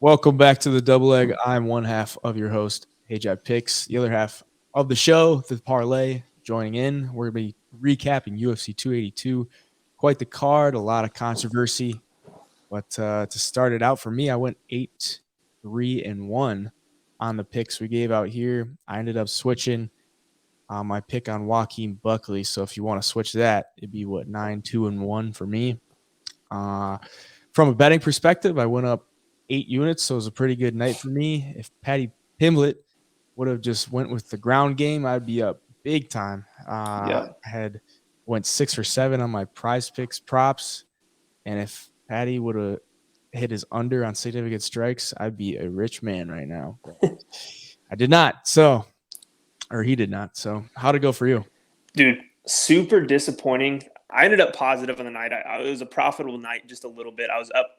Welcome back to the Double Egg. I'm one half of your host, Hajai Picks. The other half of the show, the Parlay, joining in. We're going to be recapping UFC 282. Quite the card, a lot of controversy. But to start it out for me, I went 8-3-1 on the picks we gave out here. I ended up switching my pick on Joaquin Buckley. So if you want to switch that, it'd be 9-2-1 for me. From a betting perspective, I went up 8 units, so it was a pretty good night for me. If Paddy Pimblett would have just went with the ground game, I'd be up big time. I went 6 or 7 on my prize picks props, and if Paddy would have hit his under on significant strikes, I'd be a rich man right now. I did not, or he did not. So how'd it go for you? Dude, super disappointing. I ended up positive on the night. It was a profitable night just a little bit. I was up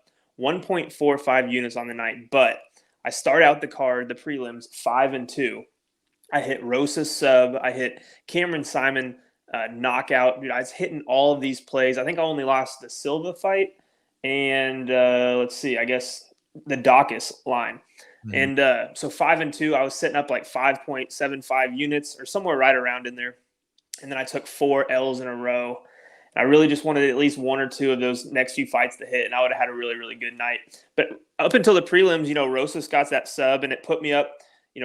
1.45 units on the night, but I start out the card, the prelims, 5-2. I hit Rosas sub. I hit Cameron Saaiman knockout. Dude, I was hitting all of these plays. I think I only lost the Silva fight and let's see, I guess the Daukas line. Mm-hmm. And so 5-2, I was setting up like 5.75 units or somewhere right around in there. And then I took 4 L's in a row. I really just wanted at least 1 or 2 of those next few fights to hit, and I would have had a really, really good night. But up until the prelims, Rosas got that sub, and it put me up,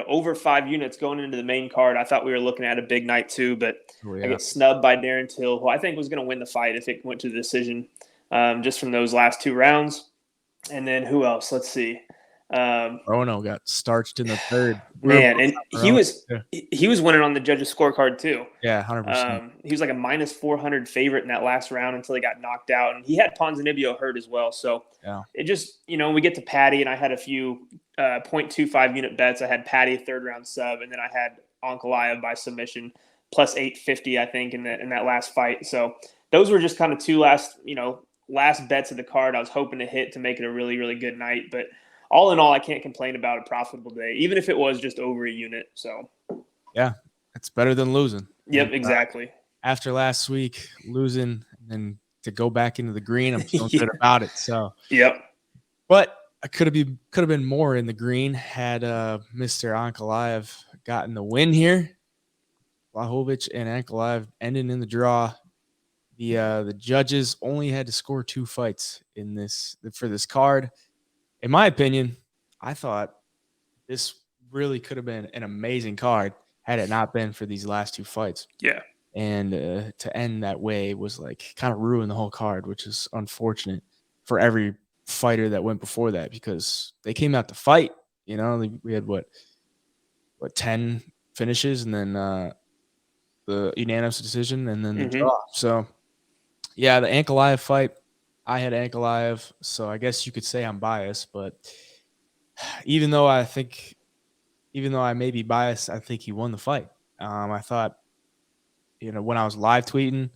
over 5 units going into the main card. I thought we were looking at a big night too, but I get snubbed by Darren Till, who I think was going to win the fight if it went to the decision, just from those last 2 rounds. And then who else? Let's see. Morono got starched in the third. Man, and he was winning on the judges' scorecard too. Yeah, 100%. He was like a minus 400 favorite in that last round until he got knocked out, and he had Ponzinibbio hurt as well. So it just, we get to Paddy, and I had a few 0.25 unit bets. I had Paddy 3rd round sub, and then I had Ankalaev by submission plus 850, I think, in that last fight. So those were just kind of 2 last bets of the card I was hoping to hit to make it a really, really good night, but all in all, I can't complain about a profitable day, even if it was just over a unit. So, yeah, it's better than losing. Yep, exactly. After last week, losing and to go back into the green, I'm feeling good about it. So, yep. But I could have been more in the green had Mr. Ankalaev gotten the win here. Blachowicz and Ankalaev ending in the draw. The judges only had to score 2 fights for this card. In my opinion, I thought this really could have been an amazing card had it not been for these last 2 fights. Yeah. And to end that way was like kind of ruin the whole card, which is unfortunate for every fighter that went before that because they came out to fight. We had what 10 finishes and then the unanimous decision and then the draw. So, yeah, the Ankalaev fight. I had Ankalaev, so I guess you could say I'm biased. But even though I may be biased, I think he won the fight. I thought, when I was live tweeting,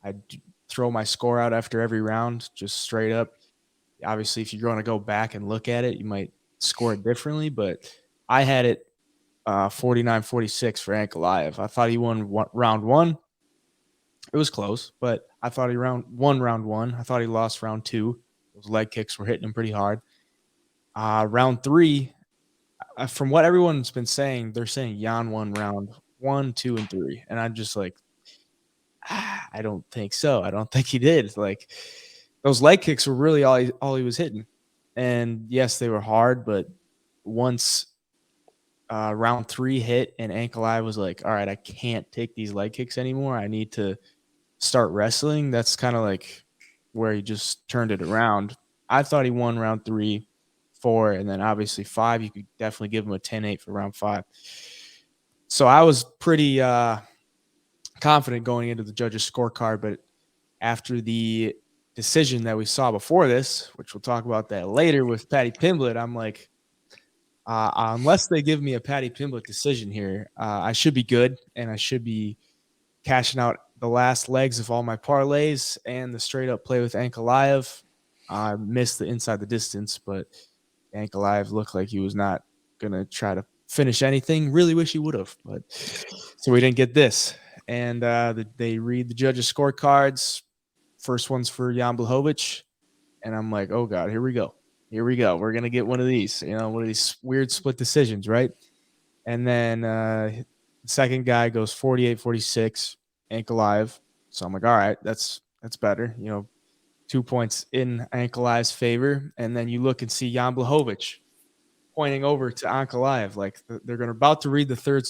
I'd throw my score out after every round, just straight up. Obviously, if you're going to go back and look at it, you might score it differently. But I had it 49-46 for Ankalaev. I thought he won round 1. It was close, but I thought he won round 1. I thought he lost round 2. Those leg kicks were hitting him pretty hard. Round 3, from what everyone's been saying, they're saying Jan won round 1, 2, and 3. And I'm just like, I don't think so. I don't think he did. Like, those leg kicks were really all he was hitting. And, yes, they were hard, but once round 3 hit and Ankalaev was like, all right, I can't take these leg kicks anymore. I need to start wrestling. That's kind of like where he just turned it around. I thought he won round 3, 4, and then obviously 5. You could definitely give him a 10-8 for round 5. So I was pretty confident going into the judges' scorecard, but after the decision that we saw before this, which we'll talk about that later with Paddy Pimblett, I'm like, unless they give me a Paddy Pimblett decision here, I should be good, and I should be cashing out the last legs of all my parlays and the straight-up play with Ankalaev. I missed the inside the distance, but Ankalaev looked like he was not going to try to finish anything. Really wish he would have, but so we didn't get this. And they read the judges' scorecards. First one's for Jan Blachowicz, and I'm like, oh, God, here we go. here we go. We're gonna get one of these, one of these weird split decisions, right? And then the second guy goes 48-46, Ankalaev. So I'm like, all right, that's better. 2 points in Ankalaev's favor. And then you look and see Jan Blachowicz pointing over to Ankalaev. Like they're about to read the third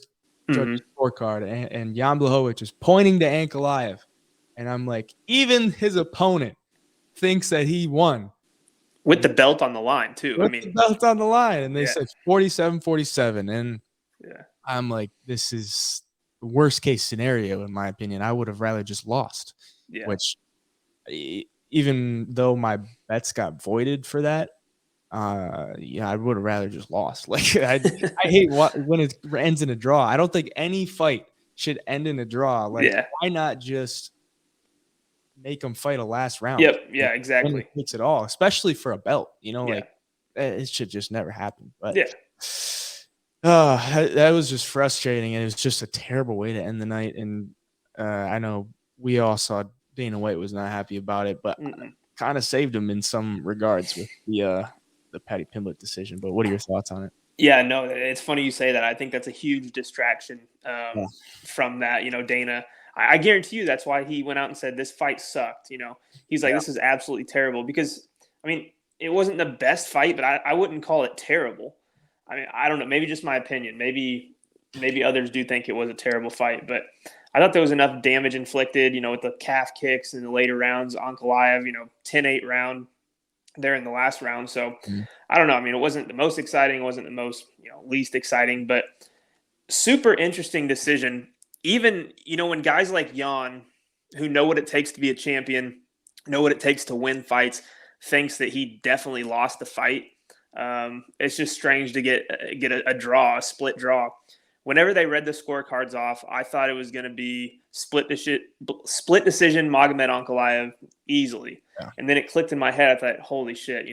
judge's scorecard, and Jan Blachowicz is pointing to Ankalaev. And I'm like, even his opponent thinks that he won. With the belt on the line, too. With the belt on the line. And they said 47-47. And I'm like, this is the worst case scenario, in my opinion. I would have rather just lost. Yeah. Which, even though my bets got voided for that, I would have rather just lost. Like, I hate when it ends in a draw. I don't think any fight should end in a draw. Like, why not just make them fight a last round? Yep. Yeah, exactly. Makes it all, especially for a belt. Like it should just never happen. But that was just frustrating, and it was just a terrible way to end the night. And I know we all saw Dana White was not happy about it, but kind of saved him in some regards with the Paddy Pimblett decision. But what are your thoughts on it? Yeah, no, it's funny you say that. I think that's a huge distraction from that. Dana, I guarantee you that's why he went out and said this fight sucked. He's like, this is absolutely terrible, because, I mean, it wasn't the best fight, but I wouldn't call it terrible. I mean, I don't know, maybe just my opinion. Maybe others do think it was a terrible fight, but I thought there was enough damage inflicted, with the calf kicks in the later rounds. Ankalaev, 10-8 round there in the last round. So I don't know. I mean, it wasn't the most exciting. It wasn't the most, least exciting, but super interesting decision. Even, when guys like Jan, who know what it takes to be a champion, know what it takes to win fights, thinks that he definitely lost the fight. It's just strange to get a draw, a split draw. Whenever they read the scorecards off, I thought it was going to be split decision Magomed Ankalaev easily. Yeah. And then it clicked in my head. I thought, holy shit,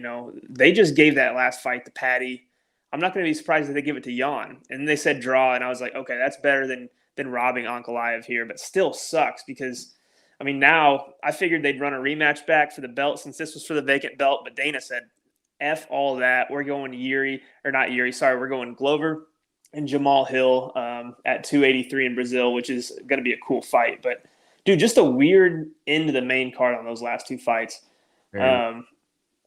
they just gave that last fight to Paddy. I'm not going to be surprised if they give it to Jan. And they said draw, and I was like, okay, that's better than robbing Ankalaev here, but still sucks because, I mean, now I figured they'd run a rematch back for the belt since this was for the vacant belt, but Dana said, F all that. We're going we're going Glover and Jamahal Hill at 283 in Brazil, which is going to be a cool fight. But, dude, just a weird end to the main card on those last two fights. I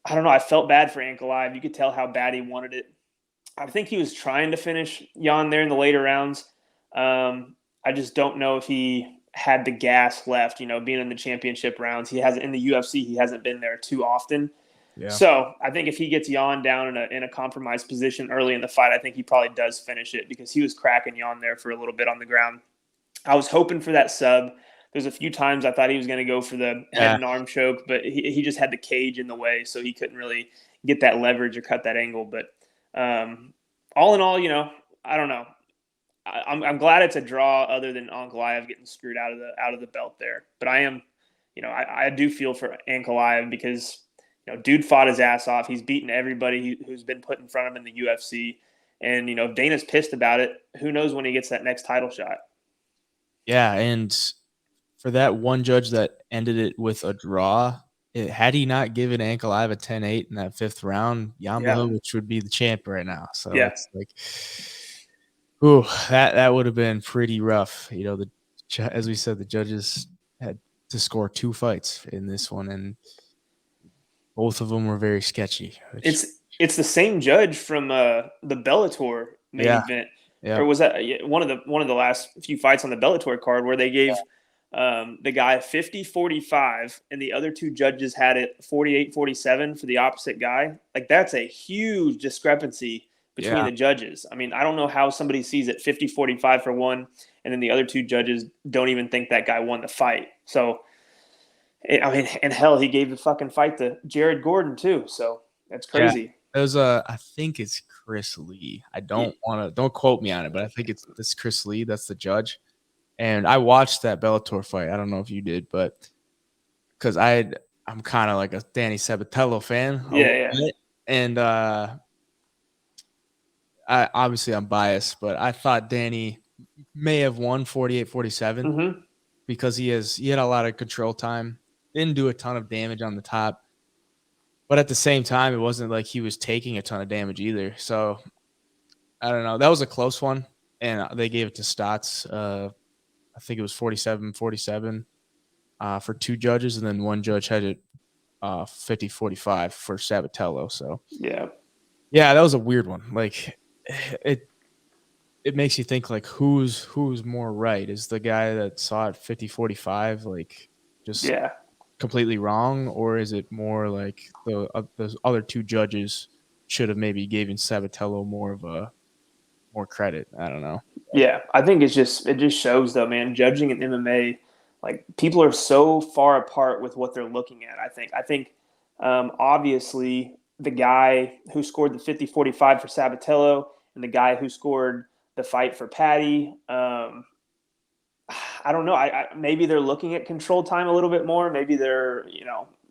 don't know. I felt bad for Ankalaev. You could tell how bad he wanted it. I think he was trying to finish Jan there in the later rounds. I just don't know if he had the gas left, being in the championship rounds. He hasn't in the UFC. He hasn't been there too often. Yeah. So I think if he gets Jan down in a compromised position early in the fight, I think he probably does finish it because he was cracking Jan there for a little bit on the ground. I was hoping for that sub. There's a few times I thought he was going to go for the head and arm choke, but he just had the cage in the way, so he couldn't really get that leverage or cut that angle. But all in all, I don't know. I'm glad it's a draw, other than Ankalaev getting screwed out of the belt there. But I am, I do feel for Ankalaev because, dude fought his ass off. He's beaten everybody who's been put in front of him in the UFC. And, if Dana's pissed about it, who knows when he gets that next title shot. Yeah, and for that one judge that ended it with a draw, had he not given Ankalaev a 10-8 in that fifth round, Jamahal, which would be the champ right now. So it's like, ooh, that would have been pretty rough. As we said, the judges had to score 2 fights in this one, and both of them were very sketchy. It's the same judge from the Bellator main event. Yeah. Or was that one of the last few fights on the Bellator card where they gave the guy 50-45 and the other 2 judges had it 48-47 for the opposite guy? Like, that's a huge discrepancy between the judges. I mean, I don't know how somebody sees it 50-45 for one, and then the other 2 judges don't even think that guy won the fight. So, and hell, he gave the fucking fight to Jared Gordon too. So that's crazy. Yeah. There's I think it's Chris Lee. I don't quote me on it, but I think it's Chris Lee. That's the judge. And I watched that Bellator fight. I don't know if you did, but because I'm kind of like a Danny Sabatello fan. Yeah. And I'm biased, but I thought Danny may have won 48-47 because he had a lot of control time. Didn't do a ton of damage on the top. But at the same time, it wasn't like he was taking a ton of damage either. So I don't know. That was a close one, and they gave it to Stotts. I think it was 47-47 for two judges, and then one judge had it 50-45 for Sabatello. So Yeah. yeah, that was a weird one. Like it makes you think like who's more right? Is the guy that saw it 50-45 like just completely wrong, or is it more like those other two judges should have maybe given Sabatello more credit? I don't know. Yeah, I think it just shows though, man. Judging in MMA, like people are so far apart with what they're looking at. I think obviously the guy who scored the 50-45 for Sabatello and the guy who scored the fight for Paddy. I don't know. Maybe they're looking at control time a little bit more. Maybe they're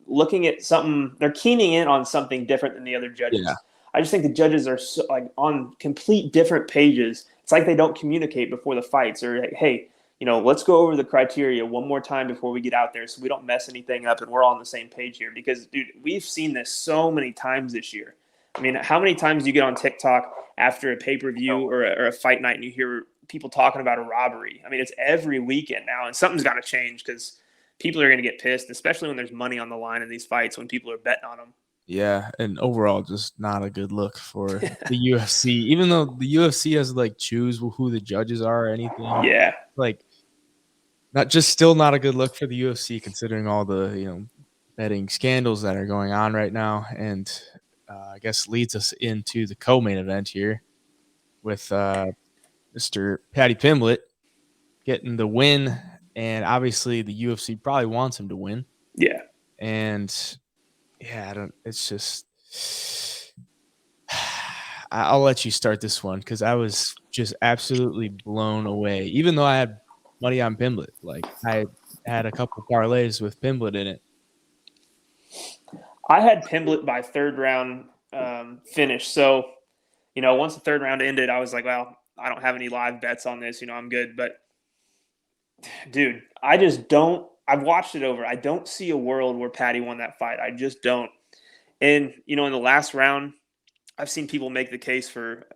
looking at something. They're keening in on something different than the other judges. Yeah. I just think the judges are so, like on complete different pages. It's like they don't communicate before the fights, or like, hey, let's go over the criteria one more time before we get out there, so we don't mess anything up, and we're all on the same page here. Because, dude, we've seen this so many times this year. I mean, how many times do you get on TikTok after a pay-per-view or a fight night and you hear people talking about a robbery? I mean, it's every weekend now, and something's got to change because people are going to get pissed, especially when there's money on the line in these fights when people are betting on them. Yeah, and overall, just not a good look for the UFC. Even though the UFC has to like choose who the judges are or anything. Yeah, like still not a good look for the UFC considering all the betting scandals that are going on right now. And I guess leads us into the co-main event here with Mr. Paddy Pimblett getting the win, and obviously the UFC probably wants him to win. Yeah, and. Yeah, it's just I'll let you start this one because I was just absolutely blown away. Even though I had money on Pimblett, like I had a couple parlays with Pimblett in it. I had Pimblett by third round finish. So, once the third round ended, I was like, well, I don't have any live bets on this. I'm good. But, dude, I just don't. I've watched it over. I don't see a world where Paddy won that fight. I just don't. And, in the last round, I've seen people make the case for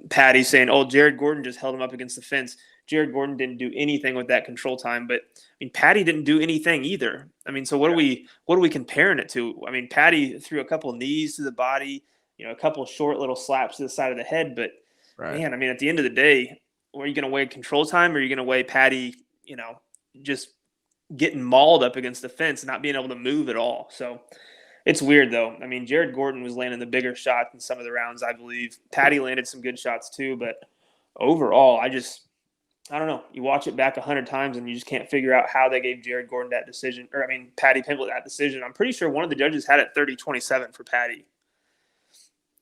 Paddy saying, oh, Jared Gordon just held him up against the fence. Jared Gordon didn't do anything with that control time. But, I mean, Paddy didn't do anything either. I mean, so what are we comparing it to? I mean, Paddy threw a couple of knees to the body, a couple of short little slaps to the side of the head. But, man, I mean, at the end of the day, are you going to weigh control time or are you going to weigh Paddy, just getting mauled up against the fence and not being able to move at all? So it's weird though. I mean, Jared Gordon was landing the bigger shots in some of the rounds, I believe. Paddy landed some good shots too, but overall, I don't know. You watch it back 100 times and you just can't figure out how they gave Jared Gordon that decision, Paddy Pimblett that decision. I'm pretty sure one of the judges had it 30-27 for Paddy.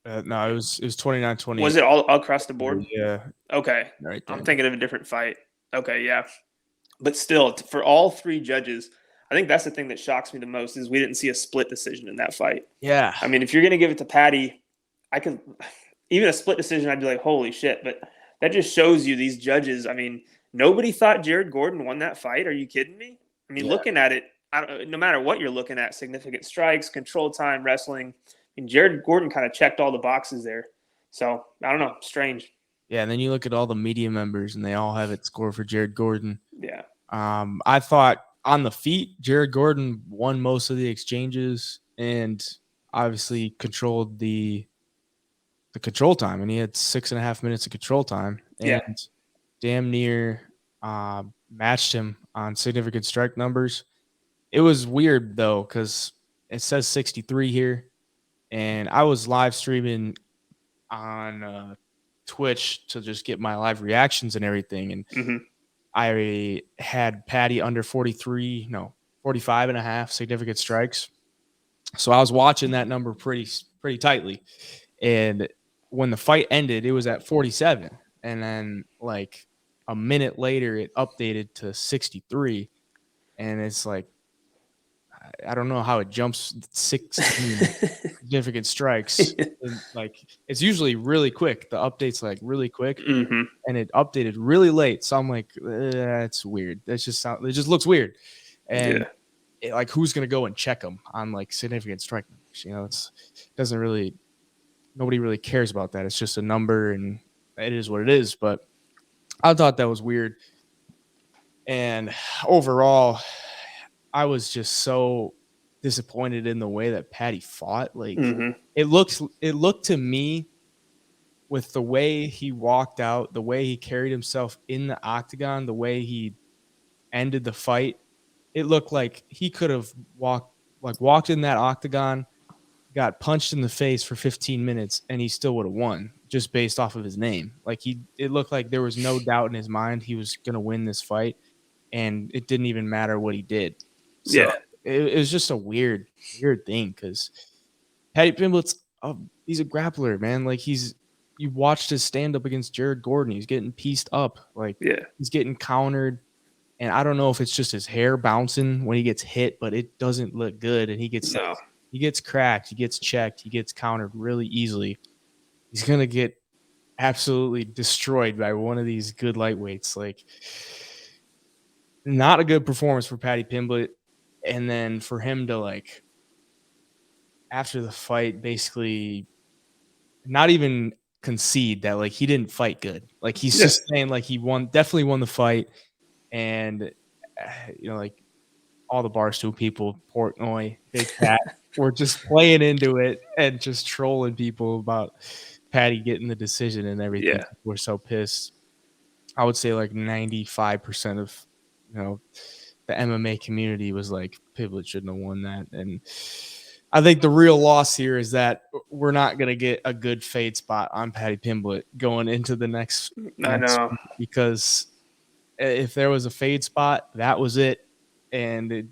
No, it was 29-28. Was it all across the board? Yeah. Okay. Right there. I'm thinking of a different fight. Okay, yeah. But still, for all three judges, I think that's the thing that shocks me the most is we didn't see a split decision in that fight. Yeah. I mean, if you're going to give it to Paddy, even a split decision, I'd be like, holy shit. But that just shows you these judges. I mean, nobody thought Jared Gordon won that fight. Are you kidding me? I mean, looking at it, no matter what you're looking at, significant strikes, control time, wrestling, I mean, Jared Gordon kind of checked all the boxes there. So, I don't know. Strange. Yeah, and then you look at all the media members, and they all have it scored for Jared Gordon. Yeah. I thought on the feet, Jared Gordon won most of the exchanges and obviously controlled the control time, and he had 6.5 minutes of control time and damn near matched him on significant strike numbers. It was weird though because it says 63 here, and I was live streaming on Twitch to just get my live reactions and everything, and I had Paddy under 45.5 significant strikes. So I was watching that number pretty tightly. And when the fight ended, it was at 47. And then like a minute later, it updated to 63. And it's like, I don't know how it jumps 16 significant strikes. Like it's usually really quick. The update's like really quick, and it updated really late. So I'm like, that's weird. It just looks weird. And like, who's gonna go and check them on like significant strike numbers? which, nobody really cares about that. It's just a number and it is what it is. But I thought that was weird. And overall, I was just so disappointed in the way that Paddy fought. Like it looked to me, with the way he walked out, the way he carried himself in the octagon, the way he ended the fight, it looked like he could have walked in that octagon, got punched in the face for 15 minutes, and he still would have won just based off of his name. Like it looked like there was no doubt in his mind he was going to win this fight, and it didn't even matter what he did. So it was just a weird thing because Paddy Pimblett's he's a grappler, man. Like you watched his stand up against Jared Gordon. He's getting pieced up. Like he's getting countered. And I don't know if it's just his hair bouncing when he gets hit, but it doesn't look good. And he gets cracked, he gets checked, he gets countered really easily. He's gonna get absolutely destroyed by one of these good lightweights. Like, not a good performance for Paddy Pimblett. And then for him to, like, after the fight, basically not even concede that, like, he didn't fight good. Like, he's just saying, like, he definitely won the fight. And, like, all the Barstool people, Portnoy, Big Cat, were just playing into it and just trolling people about Paddy getting the decision and everything. Yeah. We're so pissed. I would say like 95% of, the MMA community was like, Pimblett shouldn't have won that. And I think the real loss here is that we're not going to get a good fade spot on Paddy Pimblett going into the next week, because if there was a fade spot, that was it. And it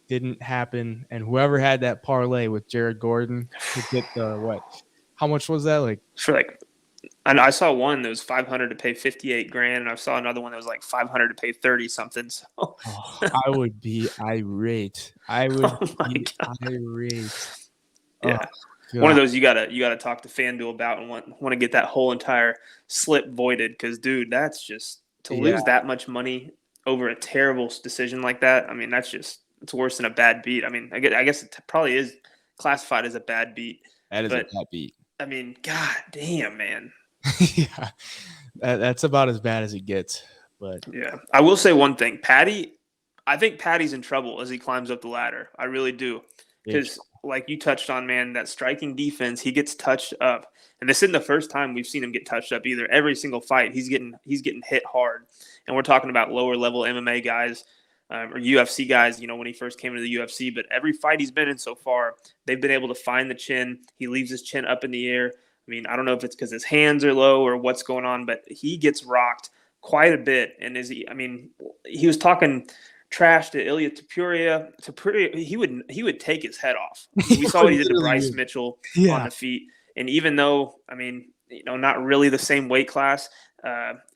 didn't happen. And whoever had that parlay with Jared Gordon to get how much was that? Like, for and I saw one that was 500 to pay 58 grand, and I saw another one that was like 500 to pay 30 something. So I would be irate. Irate. Yeah. One of those you gotta talk to FanDuel about and want to get that whole entire slip voided, because dude, that's just to lose that much money over a terrible decision like that. I mean, it's worse than a bad beat. I mean, I guess it probably is classified as a bad beat. That is a bad beat. I mean, god damn, man. Yeah, that's about as bad as it gets. But yeah, I will say one thing, Paddy. I think Paddy's in trouble as he climbs up the ladder. I really do, because like you touched on, man, that striking defense, he gets touched up, and this isn't the first time we've seen him get touched up either. Every single fight, he's getting hit hard, and we're talking about lower level MMA guys. Or UFC guys, when he first came into the UFC. But every fight he's been in so far, they've been able to find the chin. He leaves his chin up in the air. I mean, I don't know if it's because his hands are low or what's going on, but he gets rocked quite a bit. And he was talking trash to Ilia Topuria. He would take his head off. We saw what he did to Bryce Mitchell on the feet. And even though, not really the same weight class,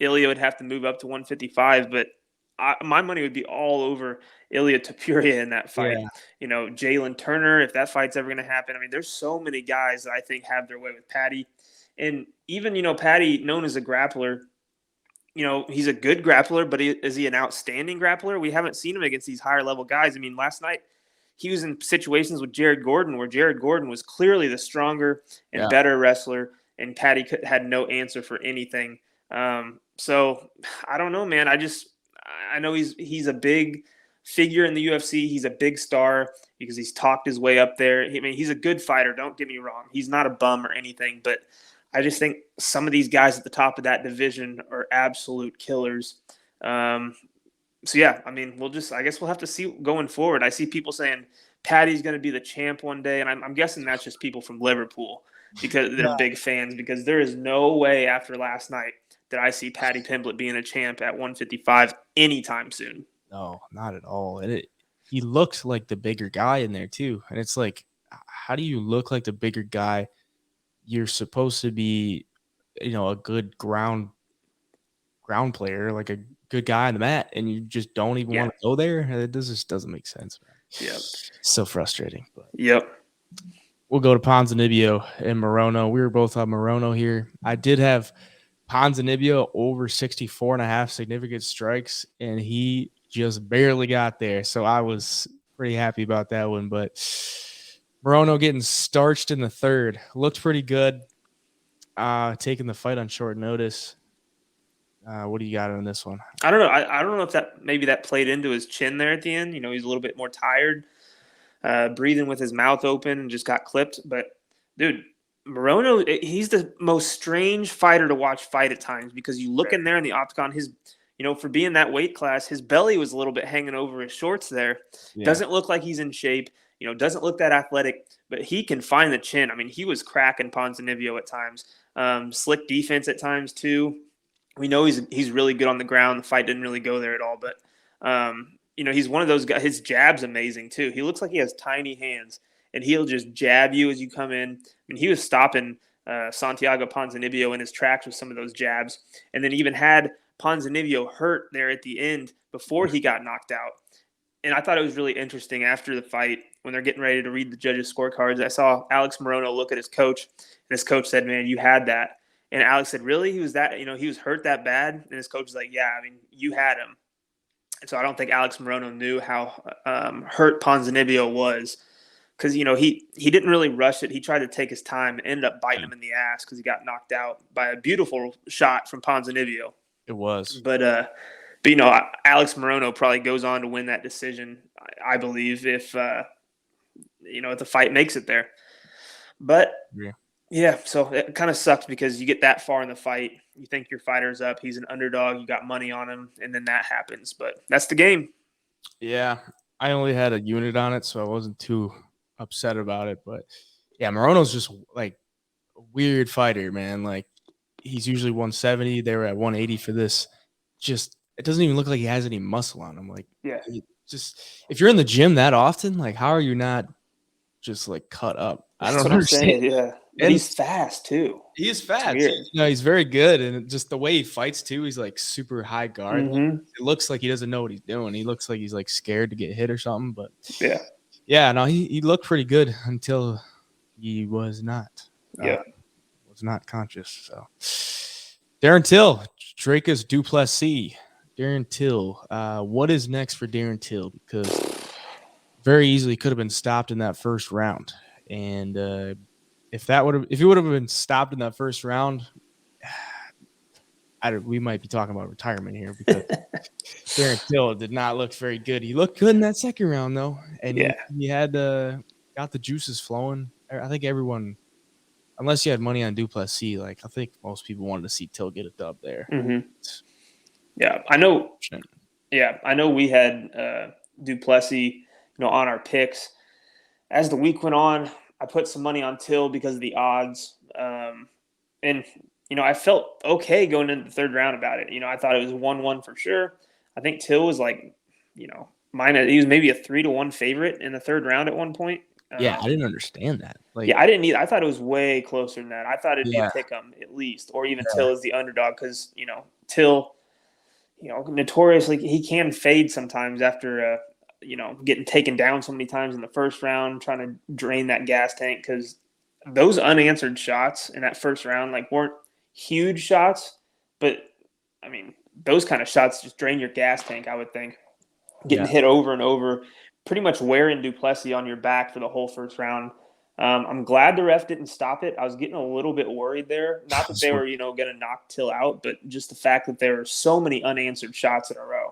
Ilia would have to move up to 155, but my money would be all over Ilia Topuria in that fight. Yeah. Jalen Turner, if that fight's ever going to happen. I mean, there's so many guys that I think have their way with Paddy. And even, Paddy, known as a grappler, he's a good grappler, but is he an outstanding grappler? We haven't seen him against these higher level guys. I mean, last night he was in situations with Jared Gordon where Jared Gordon was clearly the stronger and better wrestler, and Paddy had no answer for anything. So I don't know, man. I know he's a big figure in the UFC. He's a big star because he's talked his way up there. He's a good fighter. Don't get me wrong. He's not a bum or anything, but I just think some of these guys at the top of that division are absolute killers. So yeah, I guess we'll have to see going forward. I see people saying Paddy's going to be the champ one day, and I'm guessing that's just people from Liverpool because they're big fans, because there is no way after last night that I see Paddy Pimblett being a champ at 155 anytime soon. No, not at all. And he looked like the bigger guy in there too. And it's like, how do you look like the bigger guy? You're supposed to be, a good ground player, like a good guy on the mat, and you just don't even want to go there. It just doesn't make sense, man. Yeah. So frustrating. But we'll go to Ponzinibbio and Morono. We were both on Morono here. I did have Ponzinibbio over 64.5 significant strikes, and he just barely got there. So I was pretty happy about that one. But Morono getting starched in the third. Looked pretty good. Taking the fight on short notice. What do you got on this one? I don't know. I don't know if that played into his chin there at the end. He's a little bit more tired, breathing with his mouth open and just got clipped. But, dude, Morono, he's the most strange fighter to watch fight at times because you look in there in the octagon, for being that weight class, his belly was a little bit hanging over his shorts there. Yeah. Doesn't look like he's in shape. Doesn't look that athletic, but he can find the chin. I mean, he was cracking Ponzinibbio at times. Slick defense at times too. We know he's really good on the ground. The fight didn't really go there at all, but he's one of those guys. His jab's amazing too. He looks like he has tiny hands, and he'll just jab you as you come in. I mean, he was stopping Santiago Ponzinibbio in his tracks with some of those jabs, and then even had Ponzinibbio hurt there at the end before he got knocked out. And I thought it was really interesting after the fight when they're getting ready to read the judges' scorecards. I saw Alex Morono look at his coach, and his coach said, "Man, you had that." And Alex said, "Really? He was that? He was hurt that bad?" And his coach was like, "Yeah, I mean, you had him." And so I don't think Alex Morono knew how hurt Ponzinibbio was because he didn't really rush it. He tried to take his time and ended up biting him in the ass because he got knocked out by a beautiful shot from Ponzinibbio. It was, but Alex Morono probably goes on to win that decision, I believe, if the fight makes it there. But yeah, so it kind of sucks because you get that far in the fight, you think your fighter's up, he's an underdog, you got money on him, and then that happens. But that's the game. Yeah, I only had a unit on it, so I wasn't too upset about it. But yeah, Morono's just like a weird fighter, man. Like he's usually 170. They were at 180 for this. Just it doesn't even look like he has any muscle on him. Like, yeah, just if you're in the gym that often, like, how are you not just like cut up? I don't understand. Yeah, and he's fast too. He is fast. He's very good, and just the way he fights too. He's like super high guard. Mm-hmm. It looks like he doesn't know what he's doing. He looks like he's like scared to get hit or something. But yeah. No, he looked pretty good until he was not. Was not conscious. So Darren Till, Dracus du Plessis. Darren Till, what is next for Darren Till? Because very easily could have been stopped in that first round, and if he would have been stopped in that first round, we might be talking about retirement here because Darren Till did not look very good. He looked good in that second round though, and he had got the juices flowing. I think everyone, unless you had money on du Plessis, like I think most people wanted to see Till get a dub there. Mm-hmm. Yeah, I know. Yeah, I know we had du Plessis, on our picks. As the week went on, I put some money on Till because of the odds, and I felt okay going into the third round about it. I thought it was 1-1 for sure. I think Till was like, he was maybe a 3-1 favorite in the third round at one point. Yeah, I didn't understand that. I didn't either. I thought it was way closer than that. I thought it'd be a pick 'em at least, or even Till as the underdog because Till. Notoriously, he can fade sometimes after, getting taken down so many times in the first round, trying to drain that gas tank because those unanswered shots in that first round, weren't huge shots, but, I mean, those kind of shots just drain your gas tank, I would think. Getting hit over and over, pretty much wearing du Plessis on your back for the whole first round. I'm glad the ref didn't stop it. I was getting a little bit worried there. Not that they were, going to knock Till out, but just the fact that there were so many unanswered shots in a row.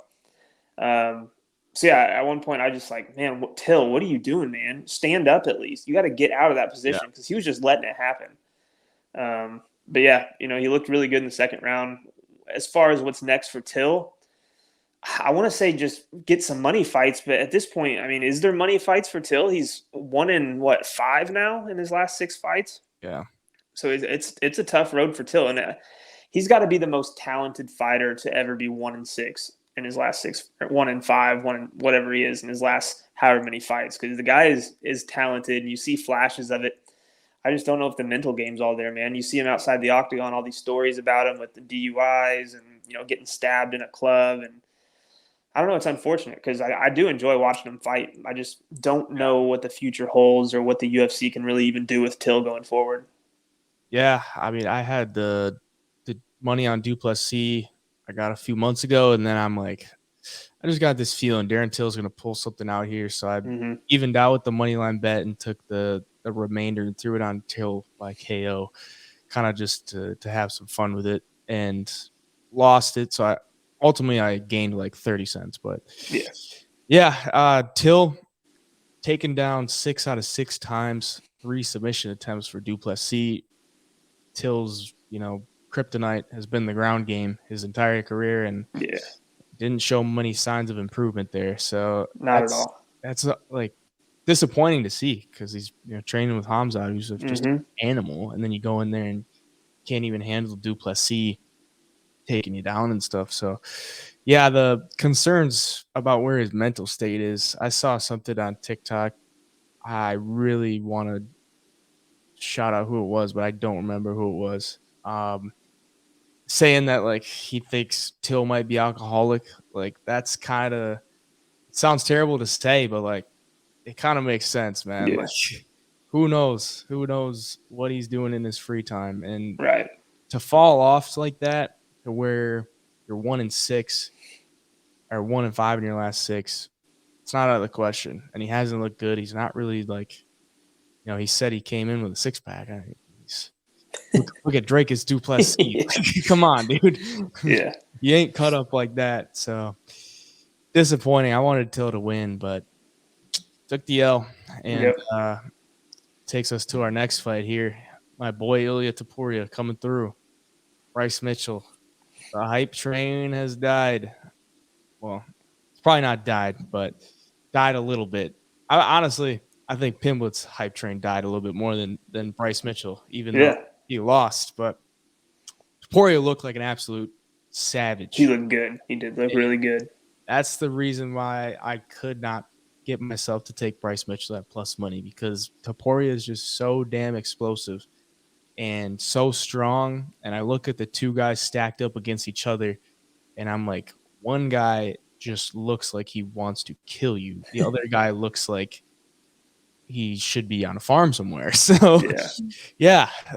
At one point I just man, Till, what are you doing, man? Stand up at least. You got to get out of that position because he was just letting it happen. He looked really good in the second round. As far as what's next for Till, I want to say just get some money fights, but at this point, I mean, is there money fights for Till? He's 1 in 5 now in his last 6 fights. Yeah. So it's a tough road for Till, and he's got to be the most talented fighter to ever be 1 in 6 in his last 6, or 1 in 5, whatever he is in his last however many fights, because the guy is talented, and you see flashes of it. I just don't know if the mental game's all there, man. You see him outside the octagon, all these stories about him with the DUIs and getting stabbed in a club, and I don't know. It's unfortunate because I do enjoy watching him fight. I just don't know what the future holds or what the UFC can really even do with Till going forward. Yeah, I mean, I had the money on du Plessis I got a few months ago, and then I'm like, I just got this feeling Darren Till's going to pull something out here. So I Mm-hmm. evened out with the money line bet and took the remainder and threw it on Till by KO, kind of just to have some fun with it, and lost it. So ultimately I gained like 30 cents. But Till taken down 6 out of 6 times, 3 submission attempts for Duplessis. Till's, kryptonite has been the ground game his entire career, and didn't show many signs of improvement there. So not at all. That's like disappointing to see, because he's training with Hamza, who's just an animal, and then you go in there and can't even handle Duplessis taking you down and stuff. So yeah, the concerns about where his mental state is. I saw something on TikTok. I really want to shout out who it was, but I don't remember who it was. Saying that like he thinks Till might be alcoholic. Like that's kind of sounds terrible to say, but like it kind of makes sense, man. Yeah. Like who knows what he's doing in his free time, and right. to fall off like that to where you're 1-6 or 1-5 in your last 6, it's not out of the question. And he hasn't looked good. He's not really like, he said he came in with a 6-pack. Look at Drake's Duplessis. Come on, dude. Yeah. You ain't cut up like that. So disappointing. I wanted Till to win, but took the L, and takes us to our next fight here. My boy Ilya Topuria coming through. Bryce Mitchell. The hype train has died. Well, it's probably not died, but died a little bit. I think Pimblett's hype train died a little bit more than Bryce Mitchell, even though he lost. But Topuria looked like an absolute savage. He looked good. He did look really good. That's the reason why I could not get myself to take Bryce Mitchell at plus money, because Topuria is just so damn explosive and so strong. And I look at the two guys stacked up against each other, and I'm like, one guy just looks like he wants to kill you. The other guy looks like he should be on a farm somewhere. So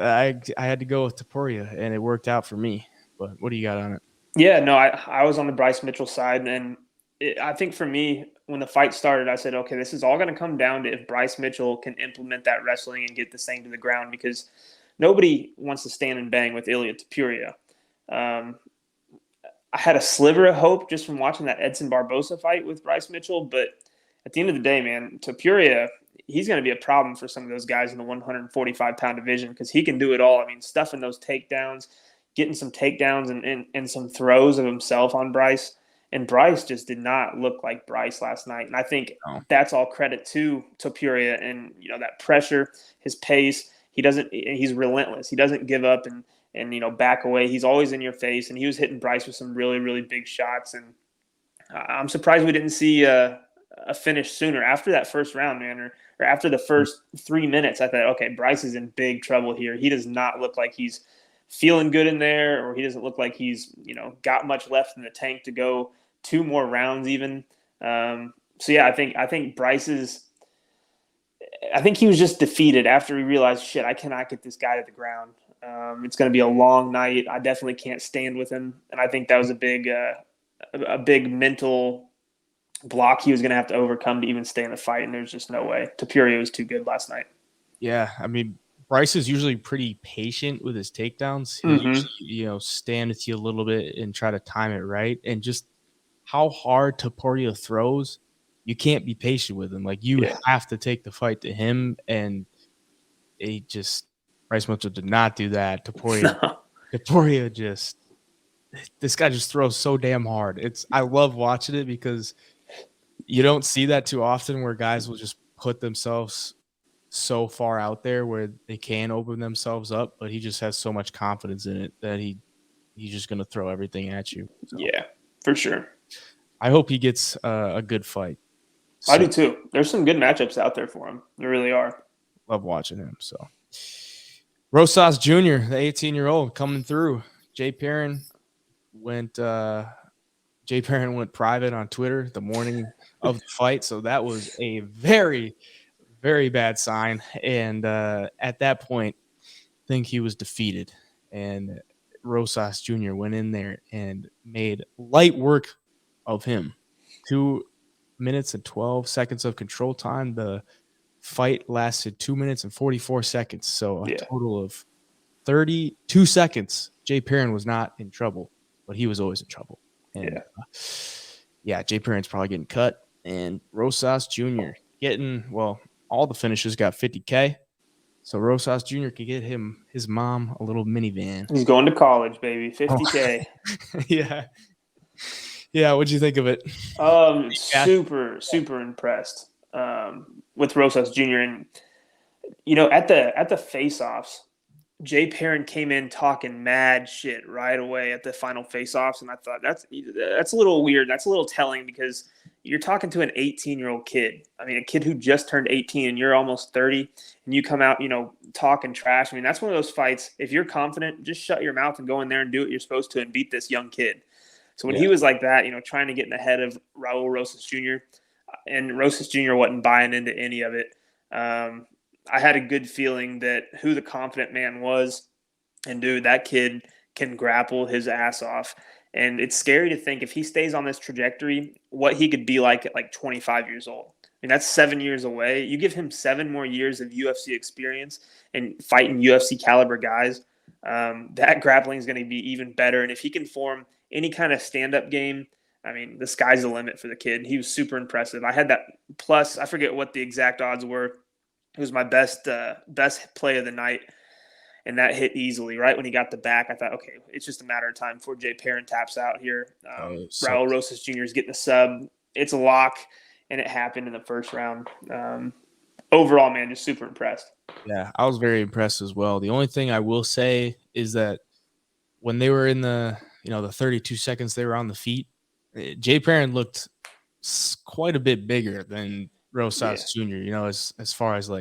I had to go with Topuria, and it worked out for me. But what do you got on it? Yeah, no, I was on the Bryce Mitchell side, and I think for me, when the fight started, I said, okay, this is all going to come down to if Bryce Mitchell can implement that wrestling and get this thing to the ground, because nobody wants to stand and bang with Ilya Topuria. I had a sliver of hope just from watching that Edson Barbosa fight with Bryce Mitchell, but at the end of the day, man, Topuria, he's going to be a problem for some of those guys in the 145-pound division, because he can do it all. I mean, stuffing those takedowns, getting some takedowns and some throws of himself on Bryce. And Bryce just did not look like Bryce last night. And I think that's all credit to Topuria and, that pressure, his pace. He's relentless. He doesn't give up and back away. He's always in your face. And he was hitting Bryce with some really, really big shots. And I'm surprised we didn't see a finish sooner after that first round, man, or after the first 3 minutes. I thought, okay, Bryce is in big trouble here. He does not look like he's feeling good in there, or he doesn't look like he's, got much left in the tank to go 2 more rounds even. I think Bryce's, I think he was just defeated after he realized, shit, I cannot get this guy to the ground. It's going to be a long night. I definitely can't stand with him. And I think that was a big mental block he was going to have to overcome to even stay in the fight. And there's just no way. Topuria was too good last night. Yeah. I mean, Bryce is usually pretty patient with his takedowns. He'll usually, stand with you a little bit and try to time it right. And just how hard Topuria throws, you can't be patient with him. Like, you have to take the fight to him. And Bryce Mitchell did not do that. Topuria just, this guy just throws so damn hard. I love watching it, because you don't see that too often, where guys will just put themselves so far out there where they can open themselves up, but he just has so much confidence in it that he's just going to throw everything at you. So, yeah, for sure. I hope he gets a good fight. I do too. There's some good matchups out there for him. There really are. Love watching him. So Rosas Jr., the 18-year-old coming through. Jay Perrin went private on Twitter the morning of the fight. So that was a very, very bad sign. And at that point, I think he was defeated. And Rosas Jr. went in there and made light work of him. 2 minutes and 12 seconds of control time. The fight lasted 2 minutes and 44 seconds. So a total of 32 seconds. Jay Perrin was not in trouble, but he was always in trouble. And Jay Perrin's probably getting cut. And Rosas Jr. getting, all the finishers got 50K. So Rosas Jr. could get his mom a little minivan. He's going to college, baby. 50K. Yeah. Yeah, what'd you think of it? Super, super impressed with Rosas Jr. And at the face-offs, Jay Perrin came in talking mad shit right away at the final face-offs, and I thought that's a little weird. That's a little telling because you're talking to an 18-year-old kid. I mean, a kid who just turned 18 and you're almost 30, and you come out, talking trash. I mean, that's one of those fights. If you're confident, just shut your mouth and go in there and do what you're supposed to and beat this young kid. So when he was like that, trying to get in the head of Raul Rosas Jr., and Rosas Jr. wasn't buying into any of it, I had a good feeling that who the confident man was, and dude, that kid can grapple his ass off. And it's scary to think if he stays on this trajectory, what he could be like at 25 years old. I mean, that's 7 years away. You give him 7 more years of UFC experience and fighting UFC caliber guys, that grappling is going to be even better. And if he can form any kind of stand-up game, I mean, the sky's the limit for the kid. He was super impressive. I had that plus, I forget what the exact odds were. It was my best play of the night, and that hit easily. Right when he got the back, I thought, okay, it's just a matter of time before Jay Perrin taps out here. Raul Rosas Jr. is getting the sub. It's a lock, and it happened in the first round. Overall, man, just super impressed. Yeah, I was very impressed as well. The only thing I will say is that when they were in the 32 seconds they were on the feet, Jay Perrin looked quite a bit bigger than Rosas Jr., as far as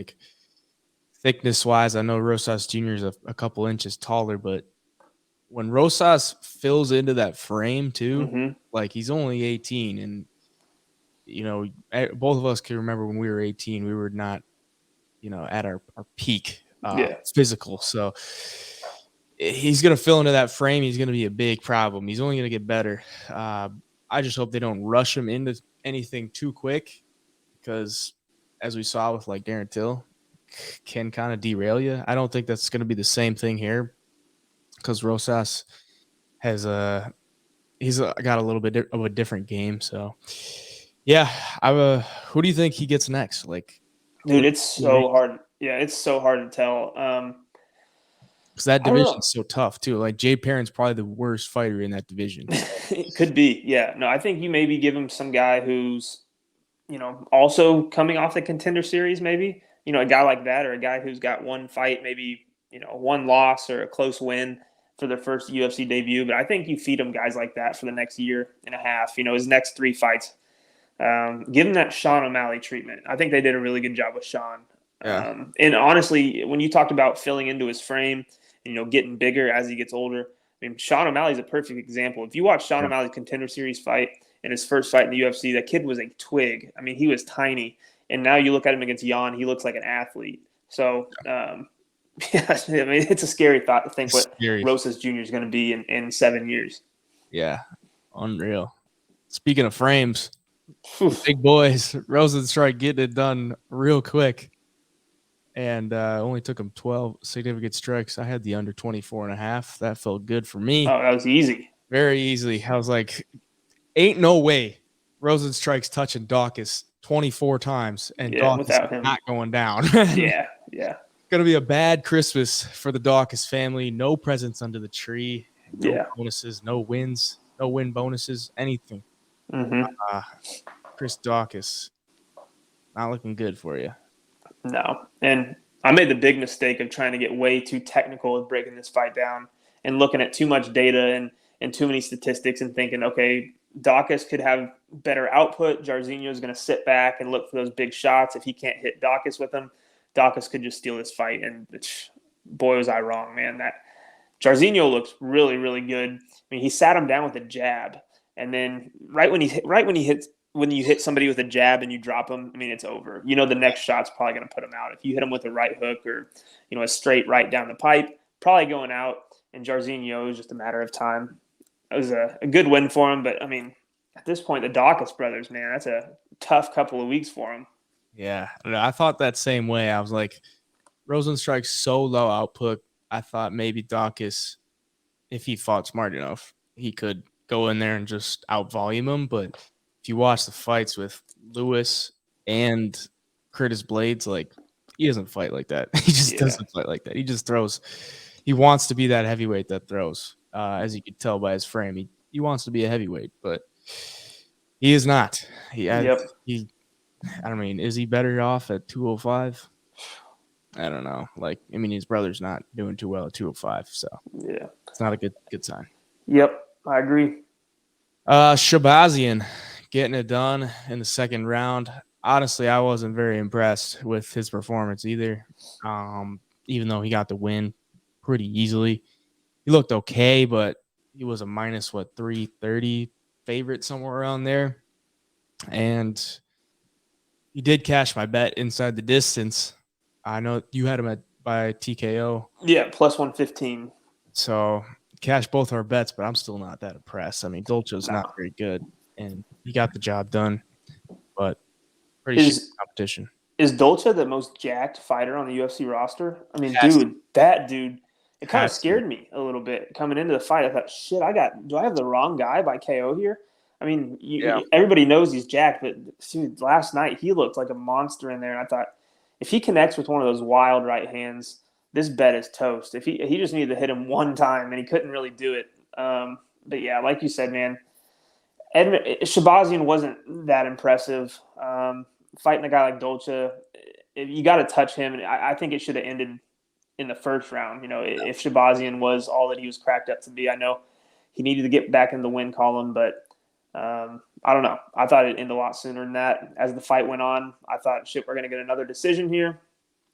thickness wise. I know Rosas Jr. is a couple inches taller, but when Rosas fills into that frame too, he's only 18, and both of us can remember when we were 18, we were not at our peak physical. So he's going to fill into that frame. He's going to be a big problem. He's only going to get better. I just hope they don't rush him into anything too quick, because as we saw with Darren Till, can kind of derail you. I don't think that's going to be the same thing here, because Rosas has he's got a little bit of a different game. So yeah, who do you think he gets next? Dude, it's so hard. Yeah, it's so hard to tell. Because that division's so tough too. Jay Perrin's probably the worst fighter in that division. It could be. Yeah. No, I think you maybe give him some guy who's, also coming off the Contender Series, maybe, a guy like that, or a guy who's got one fight, maybe, one loss or a close win for their first UFC debut. But I think you feed him guys like that for the next year and a half, his next 3 fights. Give him that Sean O'Malley treatment. I think they did a really good job with Sean. Yeah. And honestly, when you talked about filling into his frame, getting bigger as he gets older, I mean, Sean O'Malley's a perfect example. If you watch Sean O'Malley's Contender Series fight and his first fight in the UFC, that kid was a twig. I mean, he was tiny. And now you look at him against Jan, he looks like an athlete. So, I mean, it's a scary thought to think Rosas Jr. is going to be in 7 years. Yeah, unreal. Speaking of frames, big boys, Rozenstruik getting it done real quick. And only took him 12 significant strikes. I had the under 24.5. That felt good for me. Oh, that was easy. Very easy. I was like, ain't no way Rozenstruik's touching Daukas 24 times and Daukas not going down. Yeah. Going to be a bad Christmas for the Daukas family. No presents under the tree. No bonuses, no wins, no win bonuses, anything. Chris Daukas, not looking good for you. No. And I made the big mistake of trying to get way too technical with breaking this fight down and looking at too much data and too many statistics and thinking, okay, Daukas could have better output. Jairzinho is going to sit back and look for those big shots. If he can't hit Daukas with them, Daukas could just steal this fight. And boy, was I wrong, man. That Jairzinho looks really, really good. I mean, he sat him down with a jab. And then when you hit somebody with a jab and you drop them, I mean, it's over. The next shot's probably going to put them out. If you hit them with a right hook or, a straight right down the pipe, probably going out. And Jairzinho is just a matter of time. It was a good win for him, but, I mean, at this point, the Daukas brothers, man, that's a tough couple of weeks for them. Yeah, I thought that same way. I was like, Rozenstruik's so low output. I thought maybe Daukas, if he fought smart enough, he could go in there and just outvolume him. But if you watch the fights with Lewis and Curtis Blades, like, he doesn't fight like that. He just doesn't fight like that. He just throws. He wants to be that heavyweight that throws. As you could tell by his frame, he wants to be a heavyweight, but he is not. I mean, is he better off at 205? I don't know. Like, I mean, his brother's not doing too well at 205, so yeah, it's not a good sign. Yep, I agree. Shahbazyan getting it done in the second round. Honestly, I wasn't very impressed with his performance either. Even though he got the win pretty easily, he looked okay, but he was a minus 330 favorite somewhere around there, and he did cash my bet inside the distance. I know you had him by TKO. Yeah, plus 115. So cash both our bets, but I'm still not that impressed. I mean, Dolce's not very good, and he got the job done, but pretty shitty competition. Is Dolce the most jacked fighter on the UFC roster? I mean, that dude, it kind of scared me a little bit coming into the fight. I thought, shit, do I have the wrong guy by KO here? I mean, everybody knows he's jacked, but dude, last night he looked like a monster in there. And I thought, if he connects with one of those wild right hands, this bet is toast. If he just needed to hit him one time, and he couldn't really do it. But yeah, like you said, man, Shahbazyan wasn't that impressive. Fighting a guy like Dolce, you got to touch him, and I think it should have ended in the first round. You know, if Shahbazyan was all that he was cracked up to be, I know he needed to get back in the win column, but I don't know. I thought it'd end a lot sooner than that. As the fight went on, I thought, shit, we're going to get another decision here.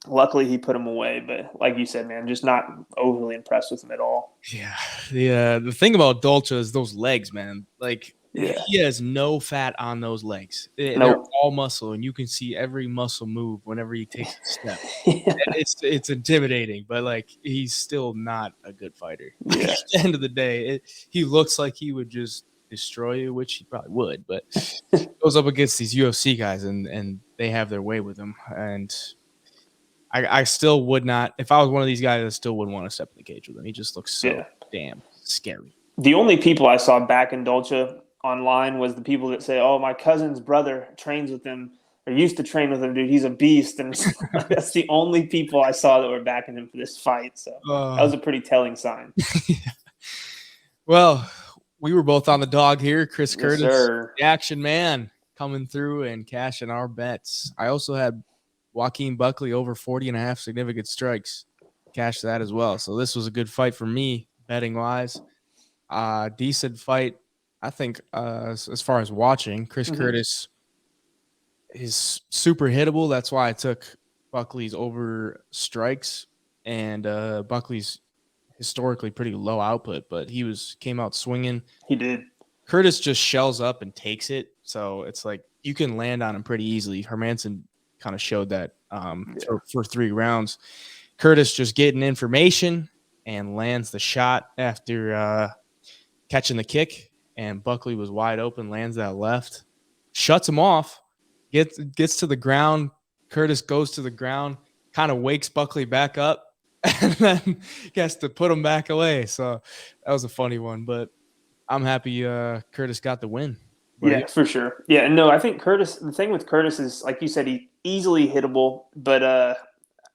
Luckily, he put him away, but like you said, man, just not overly impressed with him at all. Yeah. The thing about Dolce is those legs, man. Like, he has no fat on those legs. They're all muscle, and you can see every muscle move whenever he takes a step. It's intimidating, but like, he's still not a good fighter. Yeah. At the end of the day, he looks like he would just destroy you, which he probably would, but goes up against these UFC guys, and they have their way with him. And I still would not, if I was one of these guys, I still wouldn't want to step in the cage with him. He just looks so damn scary. The only people I saw back in Dolce online was the people that say, "Oh, my cousin's brother trains with him or used to train with him, dude. He's a beast." And that's the only people I saw that were backing him for this fight. So that was a pretty telling sign. Well, we were both on the dog here. Chris Curtis, sir. The action man, coming through and cashing our bets. I also had Joaquin Buckley over 40.5 significant strikes. Cash that as well. So this was a good fight for me, betting wise. Decent fight. I think as far as watching, Chris Curtis is super hittable. That's why I took Buckley's over strikes, and Buckley's historically pretty low output, but he came out swinging. He did. Curtis just shells up and takes it, so it's like you can land on him pretty easily. Hermanson kind of showed that for 3 rounds. Curtis just getting information and lands the shot after catching the kick. And Buckley was wide open, lands that left, shuts him off, gets to the ground. Curtis goes to the ground, kind of wakes Buckley back up, and then he has to put him back away. So that was a funny one, but I'm happy Curtis got the win. Yeah, for sure. Yeah, no, I think the thing with Curtis is, like you said, he's easily hittable, but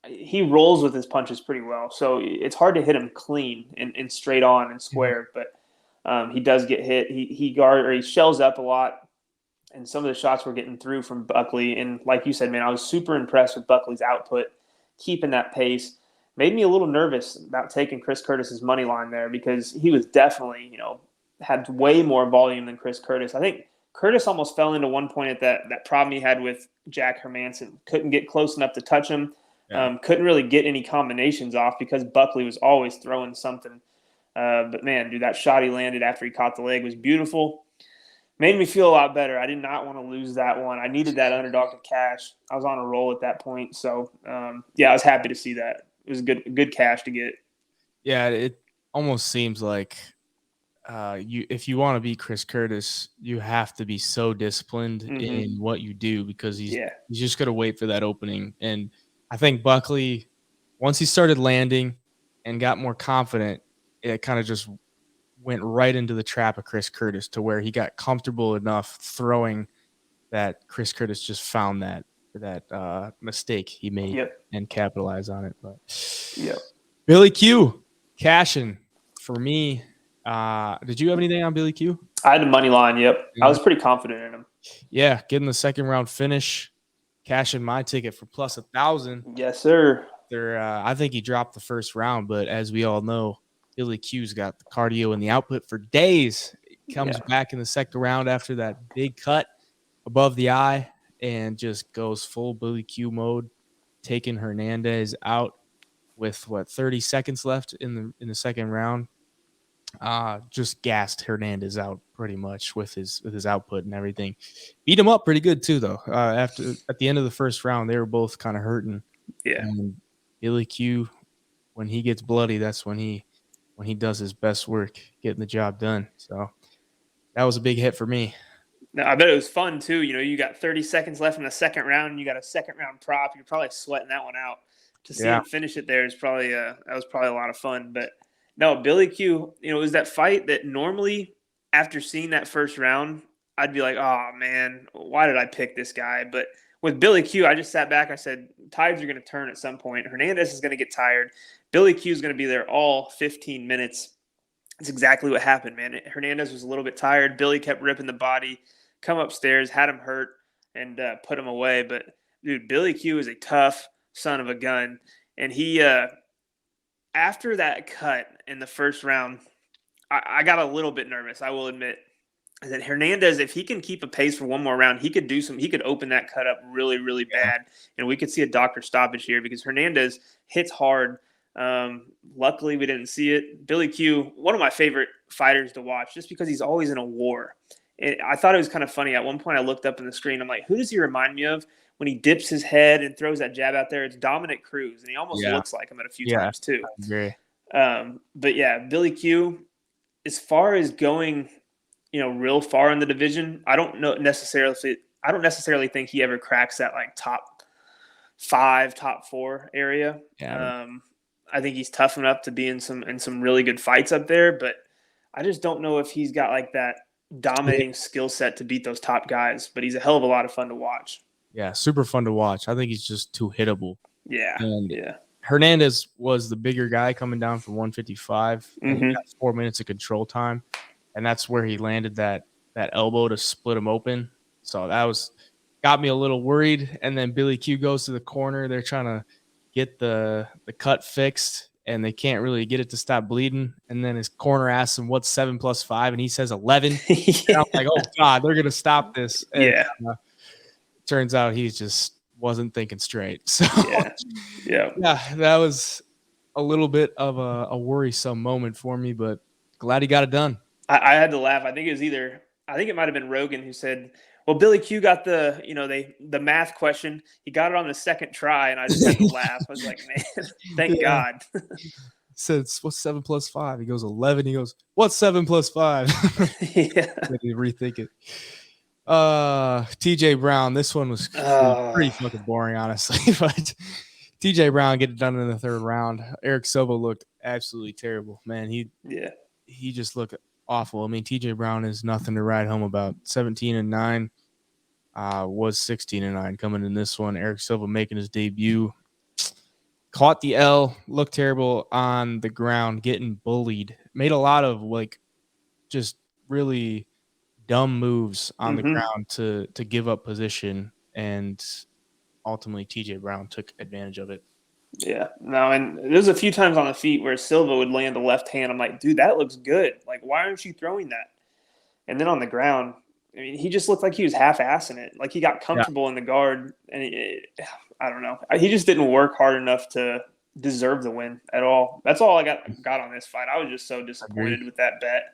he rolls with his punches pretty well. So it's hard to hit him clean and straight on and square, but he does get hit. He shells up a lot, and some of the shots were getting through from Buckley. And like you said, man, I was super impressed with Buckley's output, keeping that pace. Made me a little nervous about taking Chris Curtis's money line there, because he was definitely, had way more volume than Chris Curtis. I think Curtis almost fell into one point at that problem he had with Jack Hermanson. Couldn't get close enough to touch him. Couldn't really get any combinations off because Buckley was always throwing something. But man, dude, that shot he landed after he caught the leg was beautiful. Made me feel a lot better. I did not want to lose that one. I needed that underdog to cash. I was on a roll at that point. So, I was happy to see that. It was good cash to get. Yeah, it almost seems like if you want to beat Chris Curtis, you have to be so disciplined in what you do, because he's just going to wait for that opening. And I think Buckley, once he started landing and got more confident, it kind of just went right into the trap of Chris Curtis, to where he got comfortable enough throwing that Chris Curtis just found that mistake he made and capitalized on it. But Billy Q cashing for me. Did you have anything on Billy Q? I had the money line. Yep. I was pretty confident in him. Yeah. Getting the second round finish, cashing my ticket for plus 1,000. Yes, sir. I think he dropped the first round, but as we all know, Billy Q's got the cardio and the output for days. He comes back in the second round after that big cut above the eye and just goes full Billy Q mode, taking Hernandez out with 30 seconds left in the second round. Just gassed Hernandez out pretty much with his output and everything. Beat him up pretty good too, though. At the end of the first round, they were both kind of hurting. Yeah. And Billy Q, when he gets bloody, that's when he does his best work, getting the job done. So that was a big hit for me. Now, I bet it was fun too. You got 30 seconds left in the second round, and you got a second round prop. You're probably sweating that one out. To see him finish it there is probably that was probably a lot of fun. But no, Billy Q, it was that fight that normally after seeing that first round, I'd be like, oh man, why did I pick this guy? But with Billy Q, I just sat back. I said, tides are going to turn at some point. Hernandez is going to get tired. Billy Q is going to be there all 15 minutes. That's exactly what happened, man. Hernandez was a little bit tired. Billy kept ripping the body, come upstairs, had him hurt, and put him away. But, dude, Billy Q is a tough son of a gun. And he, after that cut in the first round, I got a little bit nervous, I will admit. And then Hernandez, if he can keep a pace for one more round, he could open that cut up really, really bad. And we could see a doctor stoppage here because Hernandez hits hard. Luckily, we didn't see it. Billy Q, one of my favorite fighters to watch, just because he's always in a war. And I thought it was kind of funny. At one point, I looked up in the screen. I'm like, who does he remind me of when he dips his head and throws that jab out there? It's Dominic Cruz, and he almost looks like him at a few times too. I agree. But yeah, Billy Q, as far as going, real far in the division, I don't necessarily think he ever cracks that like top 5, top 4 area. Yeah. I think he's tough enough to be in some really good fights up there, but I just don't know if he's got like that dominating skill set to beat those top guys. But he's a hell of a lot of fun to watch. Yeah, super fun to watch. I think he's just too hittable. Yeah. Hernandez was the bigger guy coming down from 155. And he got 4 minutes of control time, and that's where he landed that elbow to split him open. So that got me a little worried. And then Billy Q goes to the corner. They're trying to get the cut fixed, and they can't really get it to stop bleeding. And then his corner asks him, what's 7 + 5? And he says 11. And I'm like, oh God, they're going to stop this. And, turns out he just wasn't thinking straight. So yeah, that was a little bit of a worrisome moment for me, but glad he got it done. I had to laugh. I think it might have been Rogan who said, well, Billy Q got the math question. He got it on the second try, and I just had to laugh. I was like, man, thank God. He says, what's 7 + 5? He goes 11. He goes, what's 7 + 5? Yeah. Rethink it. TJ Brown, this one was pretty fucking boring, honestly. But TJ Brown get it done in the third round. Eric Silva looked absolutely terrible, man. He just looked awful. I mean, TJ Brown is nothing to write home about. 17-9, was 16-9 coming in this one. Eric Silva making his debut, caught the L, looked terrible on the ground, getting bullied. Made a lot of just really dumb moves on the ground to give up position, and ultimately TJ Brown took advantage of it. Yeah, no, and there's a few times on the feet where Silva would land the left hand. I'm like, dude, that looks good. Like, why aren't you throwing that? And then on the ground, I mean, he just looked like he was half-assing it. Like he got comfortable in the guard, and I don't know. He just didn't work hard enough to deserve the win at all. That's all I got on this fight. I was just so disappointed with that bet.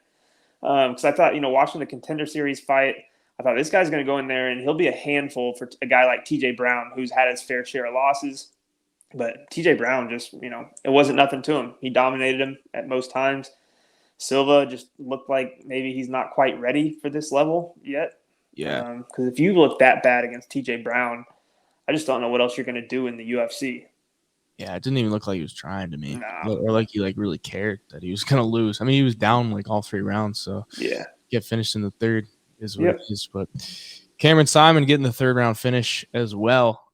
Because I thought, watching the Contender Series fight, I thought this guy's going to go in there and he'll be a handful for a guy like TJ Brown, who's had his fair share of losses. But TJ Brown just, it wasn't nothing to him. He dominated him at most times. Silva just looked like maybe he's not quite ready for this level yet. Yeah. Because if you look that bad against TJ Brown, I just don't know what else you're going to do in the UFC. Yeah, it didn't even look like he was trying to me, No. or like he like really cared that he was gonna lose. I mean, he was down like all 3 rounds, so Yeah. get finished in the third is what Yep. it is. But Cameron Saaiman getting the 3rd round finish as well.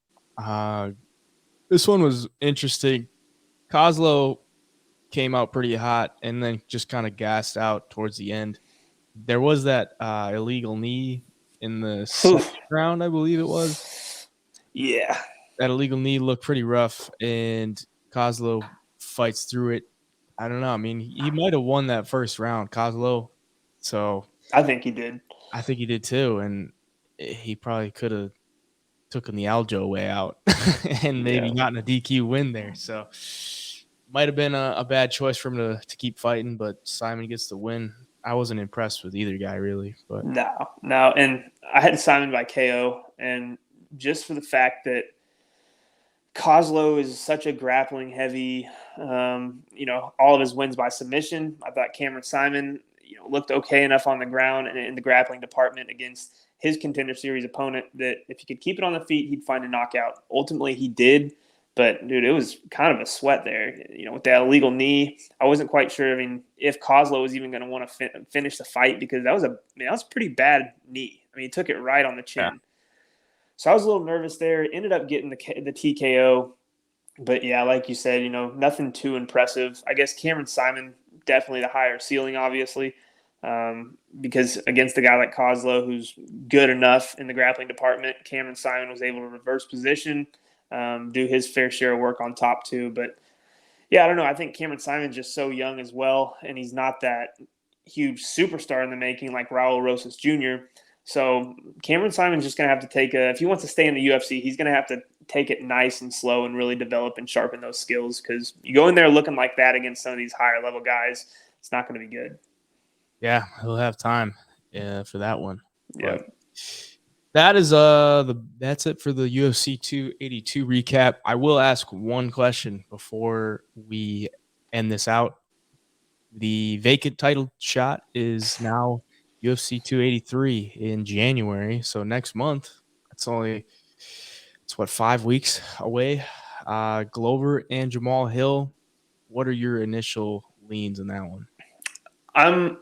This one was interesting. Koslow came out pretty hot and then just kind of gassed out towards the end. There was that illegal knee in the 2nd round, I believe it was. Yeah. That illegal knee looked pretty rough, and Koslow fights through it. I don't know. I mean, he might have won that 1st round, Koslow. So I think he did. I think he did too, and he probably could have taken the Aljo way out and maybe gotten a DQ win there. So might have been a bad choice for him to keep fighting, but Saaiman gets the win. I wasn't impressed with either guy really, but no, and I had Saaiman by KO, and just for the fact that Koslow is such a grappling heavy, all of his wins by submission. I thought Cameron Saaiman, looked okay enough on the ground and in the grappling department against his contender series opponent that if he could keep it on the feet, he'd find a knockout. Ultimately, he did. But, dude, it was kind of a sweat there. With that illegal knee, I wasn't quite sure. I mean, if Koslow was even going to want to finish the fight because that was a pretty bad knee. I mean, he took it right on the chin. Yeah. So I was a little nervous there. Ended up getting the TKO. But, yeah, like you said, nothing too impressive. I guess Cameron Saaiman, definitely the higher ceiling, obviously, because against a guy like Koslow, who's good enough in the grappling department, Cameron Saaiman was able to reverse position, do his fair share of work on top too. But, yeah, I don't know. I think Cameron Saaiman's just so young as well, and he's not that huge superstar in the making like Rosas Jr., So Cameron Saaiman's just going to have to if he wants to stay in the UFC, he's going to have to take it nice and slow and really develop and sharpen those skills because you go in there looking like that against some of these higher level guys, it's not going to be good. Yeah, he'll have time for that one. Yeah. That is that's it for the UFC 282 recap. I will ask one question before we end this out. The vacant title shot is now UFC 283 in January. So next month, it's 5 weeks away. Glover and Jamahal Hill. What are your initial leans in that one? I'm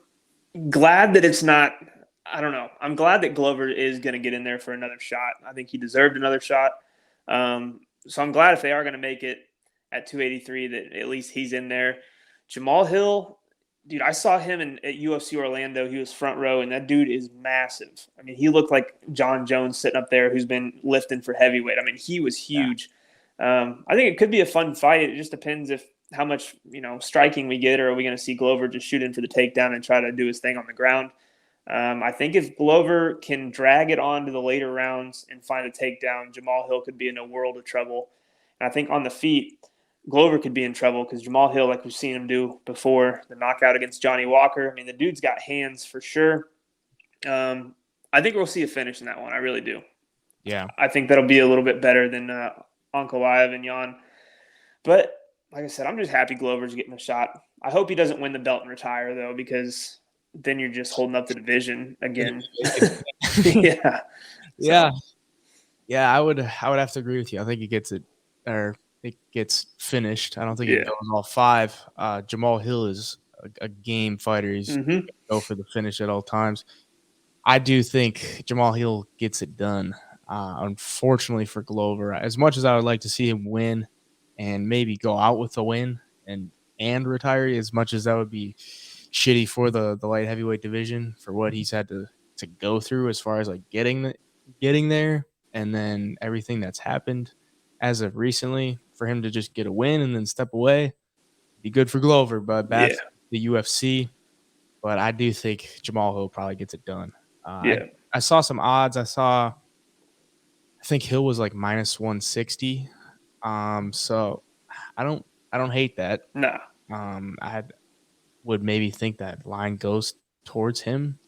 glad that it's not. I don't know. I'm glad that Glover is going to get in there for another shot. I think he deserved another shot. So I'm glad if they are going to make it at 283 that at least he's in there. Jamahal Hill, dude, I saw him at UFC Orlando. He was front row, and that dude is massive. I mean, he looked like John Jones sitting up there who's been lifting for heavyweight. I mean, he was huge. Yeah. I think it could be a fun fight. It just depends how much striking we get, or are we going to see Glover just shoot in for the takedown and try to do his thing on the ground? I think if Glover can drag it on to the later rounds and find a takedown, Jamahal Hill could be in a world of trouble. And I think on the feet, Glover could be in trouble because Jamahal Hill, like we've seen him do before, the knockout against Johnny Walker. I mean, the dude's got hands for sure. I think we'll see a finish in that one. I really do. Yeah. I think that'll be a little bit better than Ankalaev and Jan. But like I said, I'm just happy Glover's getting a shot. I hope he doesn't win the belt and retire, though, because then you're just holding up the division again. Yeah. Yeah. Yeah, I would have to agree with you. I think he gets it, or it gets finished. I don't think it goes all 5. Jamahal Hill is a game fighter. He's going to go for the finish at all times. I do think Jamahal Hill gets it done. Unfortunately for Glover, as much as I would like to see him win and maybe go out with a win and retire, as much as that would be shitty for the light heavyweight division for what he's had to go through as far as like getting there, and then everything that's happened as of recently, for him to just get a win and then step away, be good for Glover, but bad for the UFC. But I do think Jamahal Hill probably gets it done. I saw some odds. I think Hill was like -160. So I don't hate that. No. I would maybe think that line goes towards him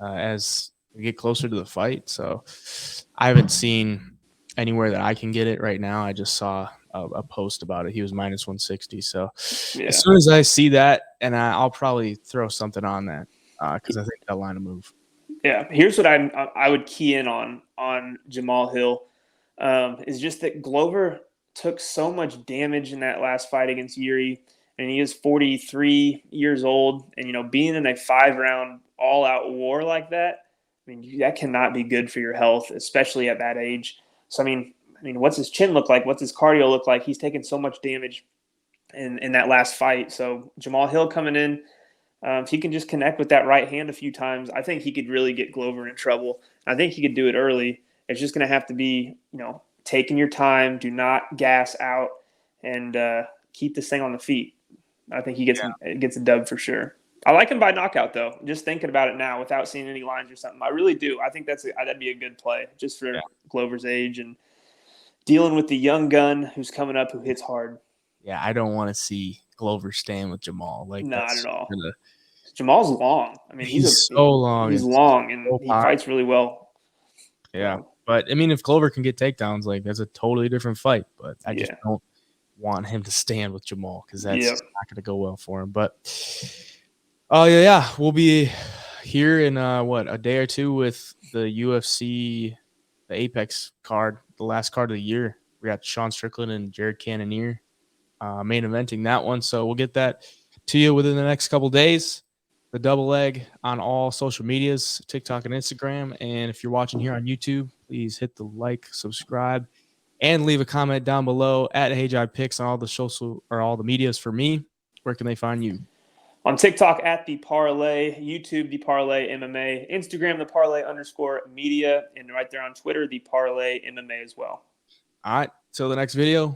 as we get closer to the fight. So I haven't seen anywhere that I can get it right now. I just saw a post about it. He was minus 160. So Yeah. as soon as I see that, and I'll probably throw something on that because I think that line will move. Yeah, here's what I would key in on Jamahal Hill is just that Glover took so much damage in that last fight against Yuri, and he is 43 years old, and being in a 5-round all-out war like that, I mean that cannot be good for your health, especially at that age. So I mean, what's his chin look like? What's his cardio look like? He's taken so much damage in that last fight. So Jamahal Hill coming in. If he can just connect with that right hand a few times, I think he could really get Glover in trouble. I think he could do it early. It's just going to have to be, taking your time, do not gas out, and keep this thing on the feet. I think he gets a dub for sure. I like him by knockout, though. Just thinking about it now without seeing any lines or something. I really do. I think that'd be a good play just for Glover's age and dealing with the young gun who's coming up who hits hard. Yeah, I don't want to see Glover staying with Jamahal. Not at all. Jamal's long. I mean, he's so long. He's long, and he fights really well. Yeah, but I mean, if Glover can get takedowns, that's a totally different fight. But I just don't want him to stand with Jamahal because that's not going to go well for him. But we'll be here in a day or two with the UFC, the Apex card, the last card of the year. We got Sean Strickland and Jared Cannonier main eventing that one, so we'll get that to you within the next couple days. The double leg on all social medias, TikTok and Instagram. And if you're watching here on YouTube, please hit the like, subscribe, and leave a comment down below at HeyJiPicks on all the social or all the medias for me. Where can they find you? On TikTok at The Parlay, YouTube The Parlay MMA, Instagram The Parlay_media, and right there on Twitter The Parlay MMA as well. All right, till the next video.